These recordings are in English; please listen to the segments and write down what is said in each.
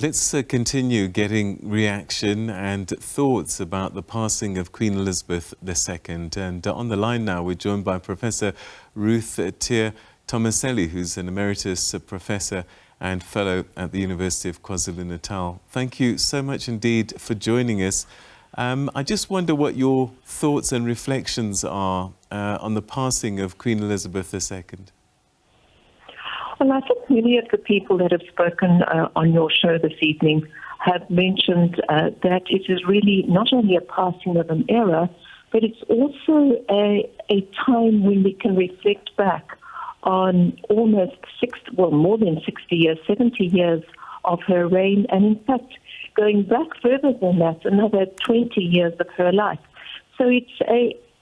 Let's continue getting reaction and thoughts about the passing of Queen Elizabeth II. And on the line now, we're joined by Professor Ruth-Teer Tomaselli, who's an Emeritus Professor and Fellow at the University of KwaZulu-Natal. Thank you so much indeed for joining us. I just wonder what your thoughts and reflections are on the passing of Queen Elizabeth II. Well, I think many of the people that have spoken on your show this evening have mentioned that it is really not only a passing of an era, but it's also a time when we can reflect back on almost more than 60 years, 70 years of her reign, and in fact, going back further than that, another 20 years of her life. So it's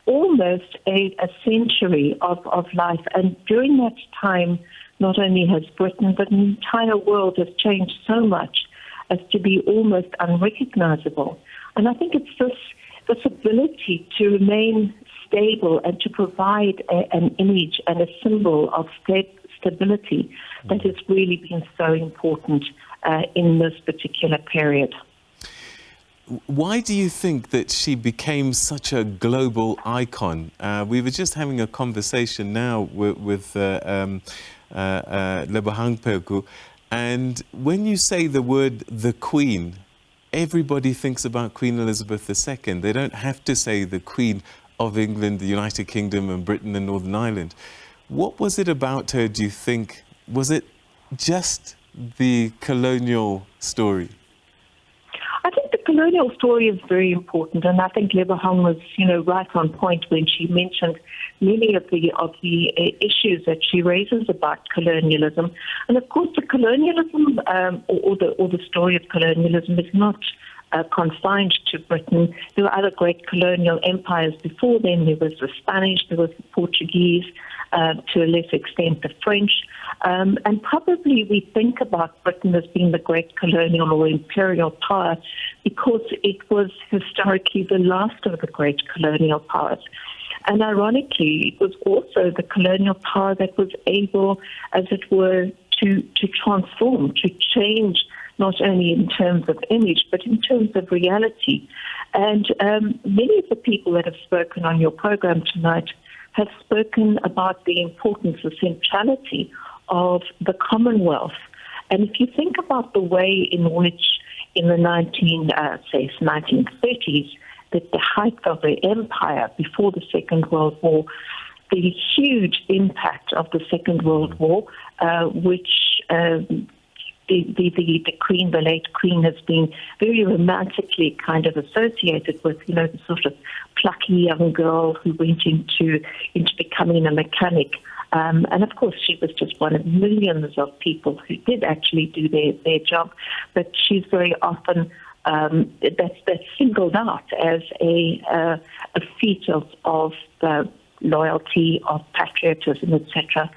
almost a century of life, and during that time, not only has Britain, but the entire world has changed so much as to be almost unrecognizable. And I think it's this ability to remain stable and to provide an image and a symbol of stability that has really been so important in this particular period. Why do you think that she became such a global icon? We were just having a conversation now with Lebohang Peku, and when you say the word the Queen, everybody thinks about Queen Elizabeth II. They don't have to say the Queen of England, the United Kingdom and Britain and Northern Ireland. What was it about her, do you think? Was it just the colonial story? I think the colonial story is very important, and I think Lebohang was, right on point when she mentioned many of the issues that she raises about colonialism. And of course, the colonialism or the story of colonialism is not confined to Britain. There were other great colonial empires before then. There was the Spanish, there was the Portuguese, to a lesser extent the French. And probably we think about Britain as being the great colonial or imperial power because it was historically the last of the great colonial powers. And ironically, it was also the colonial power that was able, as it were, to transform, to change, not only in terms of image, but in terms of reality. And many of the people that have spoken on your program tonight have spoken about the importance, the centrality of the Commonwealth. And if you think about the way in which in the 1930s, that the height of the empire before the Second World War, the huge impact of the Second World War, which the Queen, the late Queen, has been very romantically kind of associated with, the sort of plucky young girl who went into becoming a mechanic. And of course, she was just one of millions of people who did actually do their job. But she's very often that's singled out as a feat of loyalty, of patriotism, etc.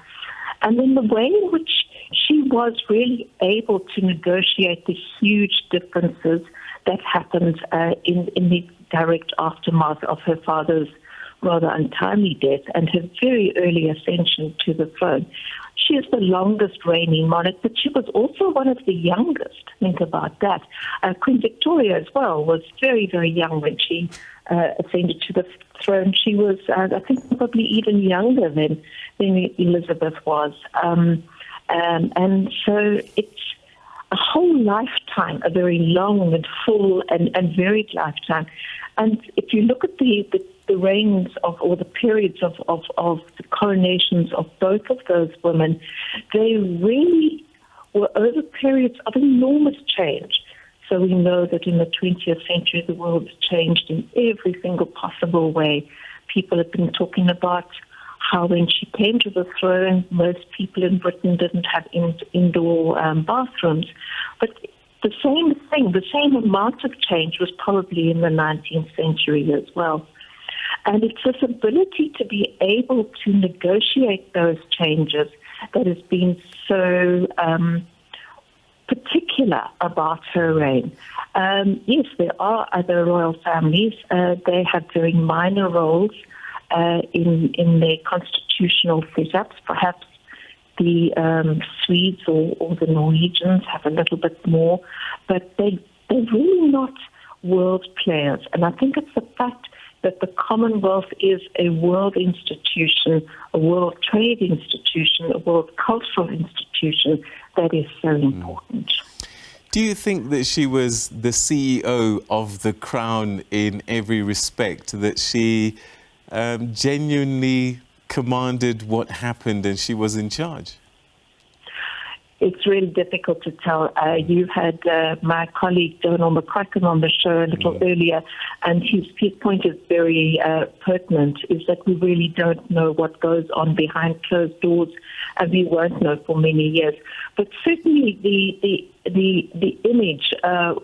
And then the way in which she was really able to negotiate the huge differences that happened in the direct aftermath of her father's rather untimely death and her very early ascension to the throne. She is the longest reigning monarch, but she was also one of the youngest. Think about that. Queen Victoria as well was very, very young when she ascended to the throne. She was, I think, probably even younger than Elizabeth was. And so it's a whole lifetime, a very long and full and varied lifetime. And if you look at the reigns or the periods of the coronations of both of those women, they really were over periods of enormous change. So we know that in the 20th century, the world has changed in every single possible way. People have been talking about how when she came to the throne, most people in Britain didn't have indoor bathrooms. But the same thing, the same amount of change was probably in the 19th century as well. And it's this ability to be able to negotiate those changes that has been so particular about her reign. Yes, there are other royal families. They have very minor roles in their constitutional setups. Perhaps the Swedes or the Norwegians have a little bit more, but they're really not world players. And I think it's the fact that the Commonwealth is a world institution, a world trade institution, a world cultural institution that is so important. Do you think that she was the CEO of the Crown in every respect, that she genuinely commanded what happened and she was in charge? It's really difficult to tell. You had my colleague Donald McCracken on the show a little earlier, and his point is very pertinent, is that we really don't know what goes on behind closed doors, and we won't know for many years. But certainly the image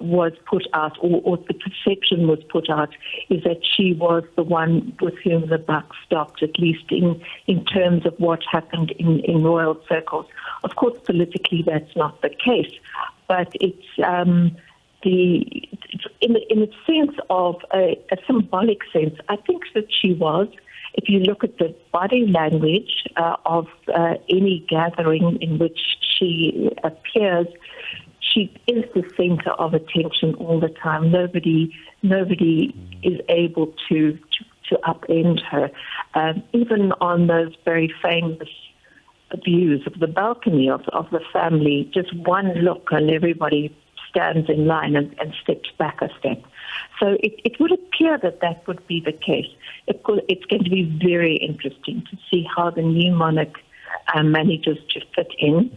was put out, or the perception was put out, is that she was the one with whom the buck stopped, at least in terms of what happened in royal circles. Of course, politically, that's not the case, but it's in the sense of a symbolic sense. I think that she was. If you look at the body language of any gathering in which she appears, she is the center of attention all the time. Nobody is able to upend her. Even on those very famous views of the balcony of the family, just one look and everybody stands in line and steps back a step. So it would appear that would be the case. It's going to be very interesting to see how the new monarch manages to fit in.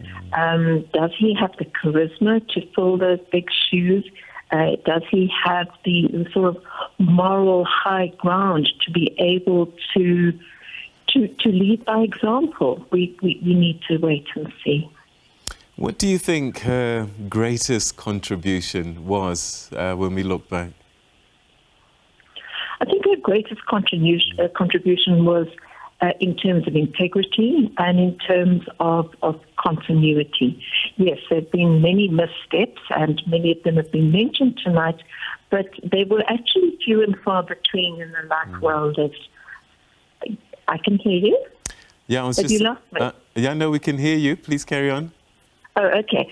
Does he have the charisma to fill those big shoes? Does he have the sort of moral high ground to be able to lead by example? We need to wait and see. What do you think her greatest contribution was when we look back? I think her greatest contribution was in terms of integrity and in terms of continuity. Yes, there have been many missteps, and many of them have been mentioned tonight, but they were actually few and far between in the life well lived. I can hear you. Yeah, you lost me? Yeah, no, we can hear you. Please carry on. Oh, okay.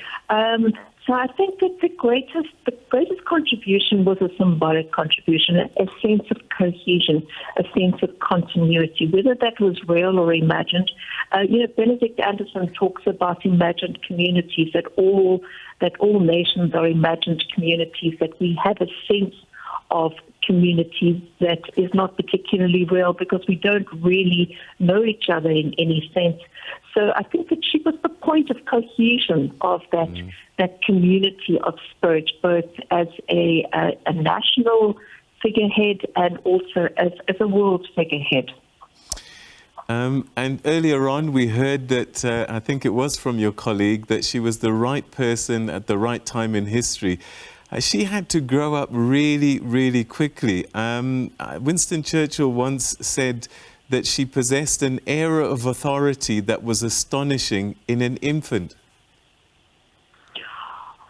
So I think that the greatest contribution was a symbolic contribution, a sense of cohesion, a sense of continuity, whether that was real or imagined. Benedict Anderson talks about imagined communities, that all nations are imagined communities, that we have a sense of community that is not particularly real because we don't really know each other in any sense. So I think that she was the point of cohesion of that community of spirit, both as a national figurehead and also as a world figurehead. And earlier on, we heard that, I think it was from your colleague, that she was the right person at the right time in history. She had to grow up really, really quickly. Winston Churchill once said that she possessed an air of authority that was astonishing in an infant.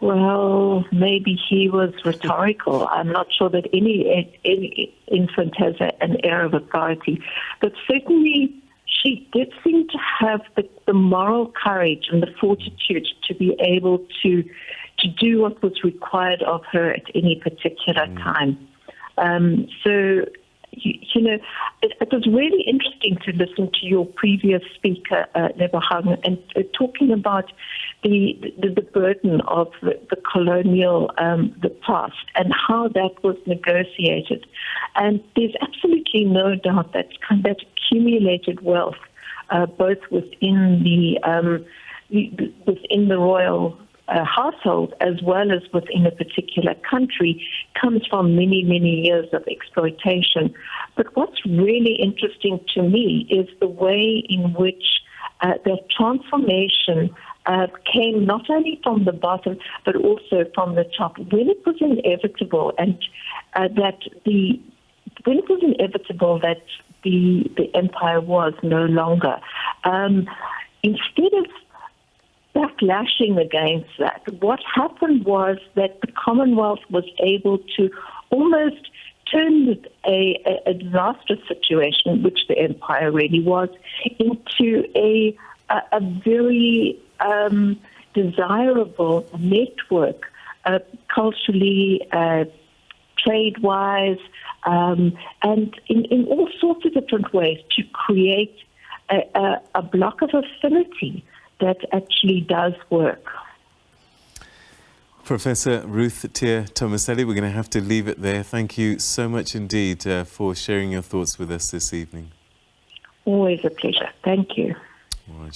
Well, maybe he was rhetorical. I'm not sure that any infant has an air of authority. But certainly she did seem to have the moral courage and the fortitude to be able to do what was required of her at any particular time. So, it was really interesting to listen to your previous speaker, Lebohang, and talking about the burden of the colonial, the past, and how that was negotiated. And there's absolutely no doubt that accumulated wealth, both within the royal household as well as within a particular country, comes from many, many years of exploitation. But what's really interesting to me is the way in which the transformation came not only from the bottom but also from the top. When it was inevitable, and that the empire was no longer, instead of backlashing against that, what happened was that the Commonwealth was able to almost turn a disastrous situation, which the empire really was, into a a very desirable network, culturally, trade-wise, and in all sorts of different ways to create a block of affinity that actually does work. Professor Ruth-Teer Tomaselli, we're going to have to leave it there. Thank you so much indeed for sharing your thoughts with us this evening. Always a pleasure. Thank you. All right.